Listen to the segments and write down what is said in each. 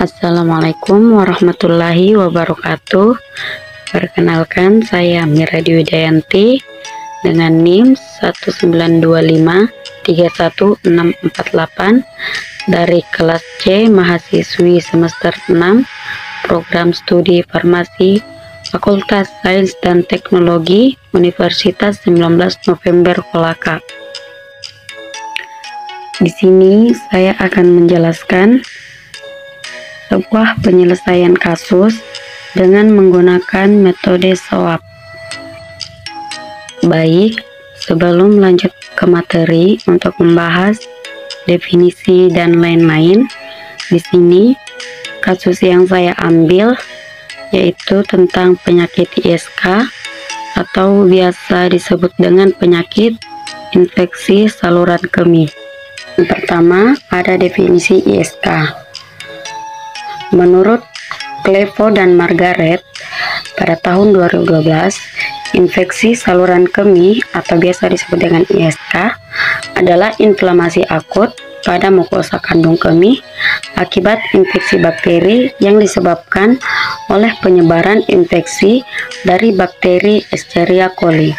Assalamualaikum warahmatullahi wabarakatuh. Perkenalkan, saya Mira Dwi Dayanti dengan NIM 192531648 dari kelas C mahasiswi semester 6 program studi farmasi Fakultas Sains dan Teknologi Universitas 19 November Kolaka. Di sini saya akan menjelaskan sebuah penyelesaian kasus dengan menggunakan metode SWOT. Baik, sebelum lanjut ke materi untuk membahas definisi dan lain-lain, di sini kasus yang saya ambil yaitu tentang penyakit ISK atau biasa disebut dengan penyakit infeksi saluran kemih. Yang pertama, ada definisi ISK. Menurut Clevo dan Margaret, pada tahun 2012, infeksi saluran kemih atau biasa disebut dengan ISK adalah inflamasi akut pada mukosa kandung kemih akibat infeksi bakteri yang disebabkan oleh penyebaran infeksi dari bakteri Escherichia coli.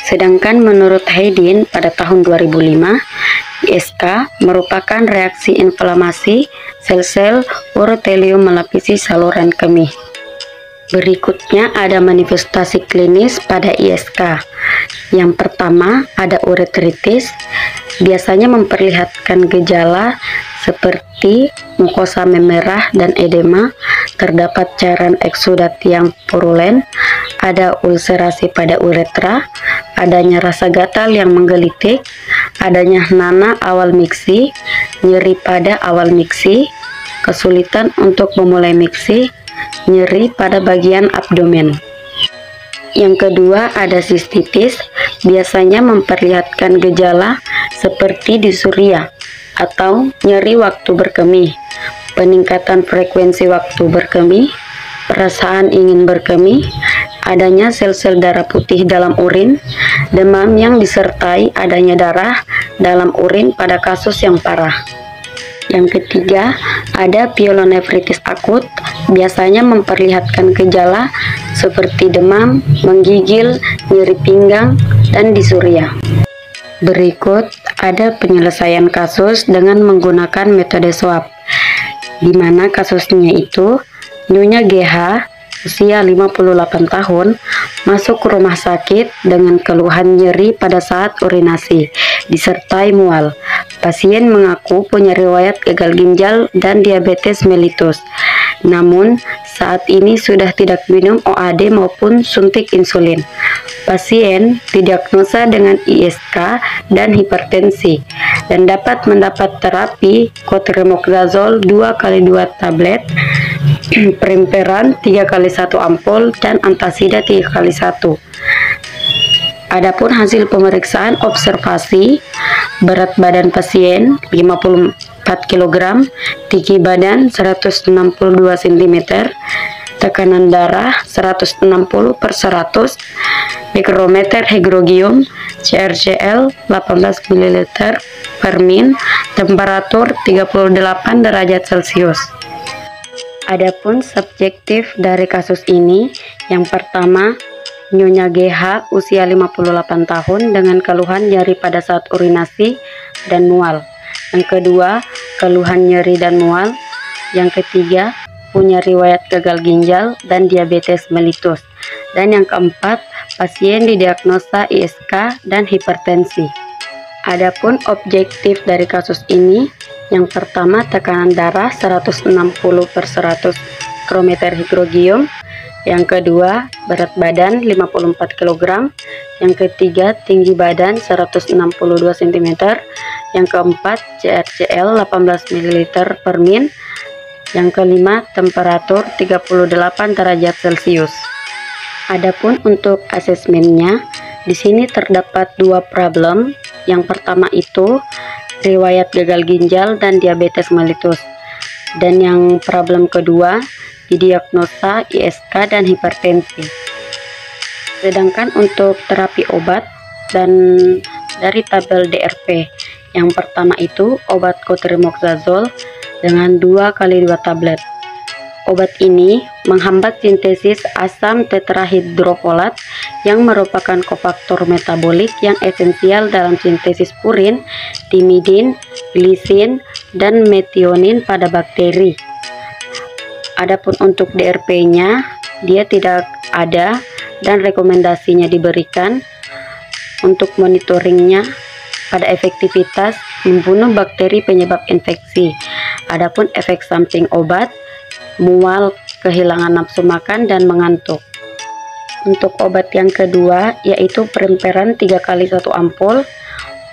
Sedangkan menurut Hedin pada tahun 2005, ISK merupakan reaksi inflamasi sel-sel urotelium melapisi saluran kemih. Berikutnya ada manifestasi klinis pada ISK. Yang pertama ada uretritis, biasanya memperlihatkan gejala seperti mukosa memerah dan edema, terdapat cairan eksudat yang purulen, ada ulcerasi pada uretra, adanya rasa gatal yang menggelitik, adanya nana awal miksi, nyeri pada awal miksi, kesulitan untuk memulai miksi, nyeri pada bagian abdomen. Yang kedua ada sistitis, biasanya memperlihatkan gejala seperti disuria atau nyeri waktu berkemih, peningkatan frekuensi waktu berkemih, perasaan ingin berkemih, adanya sel-sel darah putih dalam urin, demam yang disertai adanya darah dalam urin pada kasus yang parah. Yang ketiga, ada pyelonefritis akut, biasanya memperlihatkan gejala seperti demam, menggigil, nyeri pinggang, dan disuria. Berikut ada penyelesaian kasus dengan menggunakan metode SWOT, di mana kasusnya itu Nyonya GH usia 58 tahun masuk ke rumah sakit dengan keluhan nyeri pada saat urinasi disertai mual. Pasien mengaku punya riwayat gagal ginjal dan diabetes mellitus. Namun saat ini sudah tidak minum OAD maupun suntik insulin. Pasien didiagnosa dengan ISK dan hipertensi dan dapat mendapat terapi cotrimoxazole 2x2 tablet, Primperan 3x1 ampul, dan antasida 3x1. Adapun hasil pemeriksaan observasi, berat badan pasien 54 kg, tinggi badan 162 cm, tekanan darah 160/100, mikrometer hygrogium, CrCl 18 ml per min, temperatur 38 derajat Celcius. Adapun subjektif dari kasus ini, yang pertama, Nyonya GH usia 58 tahun dengan keluhan nyeri pada saat urinasi dan mual. Yang kedua, keluhan nyeri dan mual. Yang ketiga, punya riwayat gagal ginjal dan diabetes mellitus. Dan yang keempat, pasien didiagnosa ISK dan hipertensi. Adapun objektif dari kasus ini, yang pertama tekanan darah 160/100 mikrometer hygrogium, yang kedua berat badan 54 kg, yang ketiga tinggi badan 162 cm, yang keempat CrCl 18 ml per min, yang kelima temperatur 38 derajat Celcius. Adapun untuk asesmennya, di sini terdapat dua problem. Yang pertama itu riwayat gagal ginjal dan diabetes mellitus, dan yang problem kedua didiagnosa ISK dan hipertensi. Sedangkan untuk terapi obat dan dari tabel DRP, yang pertama itu obat cotrimoxazole dengan 2 kali 2 tablet. Obat ini menghambat sintesis asam tetrahidrofolat yang merupakan kofaktor metabolik yang esensial dalam sintesis purin, timidin, glisin, dan metionin pada bakteri. Adapun untuk DRP-nya, dia tidak ada dan rekomendasinya diberikan untuk monitoringnya pada efektivitas membunuh bakteri penyebab infeksi. Adapun efek samping obat, mual, kehilangan nafsu makan, dan mengantuk. Untuk obat yang kedua yaitu Primperan 3 kali 1 ampul.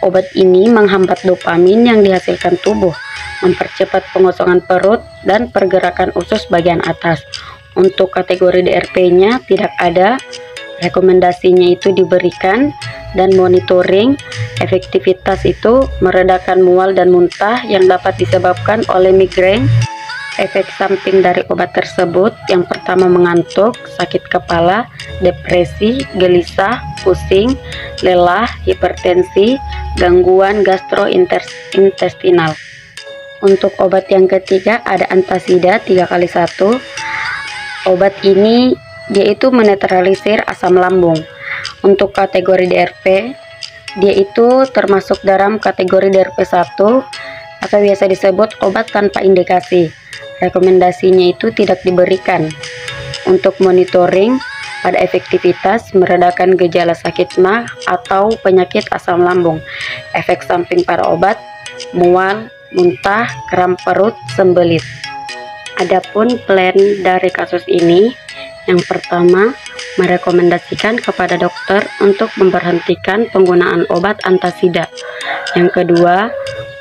Obat ini menghambat dopamin yang dihasilkan tubuh, mempercepat pengosongan perut dan pergerakan usus bagian atas. Untuk kategori DRP-nya tidak ada, rekomendasinya itu diberikan, dan monitoring efektivitas itu meredakan mual dan muntah yang dapat disebabkan oleh migrain. Efek samping dari obat tersebut yang pertama mengantuk, sakit kepala, depresi, gelisah, pusing, lelah, hipertensi, gangguan gastrointestinal. Untuk obat yang ketiga ada Antasida 3 kali 1. Obat ini yaitu menetralisir asam lambung. Untuk kategori DRP, dia itu termasuk dalam kategori DRP1 atau biasa disebut obat tanpa indikasi. Rekomendasinya itu tidak diberikan. Untuk monitoring pada efektivitas meredakan gejala sakit mah atau penyakit asam lambung. Efek samping pada obat, mual, muntah, kram perut, sembelit. Adapun plan dari kasus ini, yang pertama merekomendasikan kepada dokter untuk memberhentikan penggunaan obat Antasida. Yang kedua,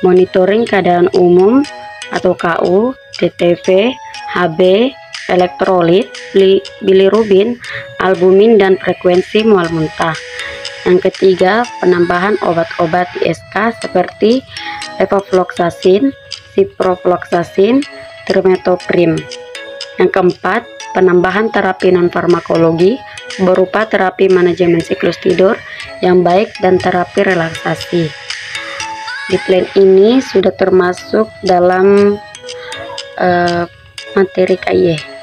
monitoring keadaan umum atau KU, TTV, HB, elektrolit, bilirubin, albumin, dan frekuensi mual muntah. Yang ketiga, penambahan obat-obat ISK seperti levofloxacin, ciprofloxacin, trimethoprim. Yang keempat, penambahan terapi non-farmakologi berupa terapi manajemen siklus tidur yang baik dan terapi relaksasi. Di plan ini sudah termasuk dalam materi KY.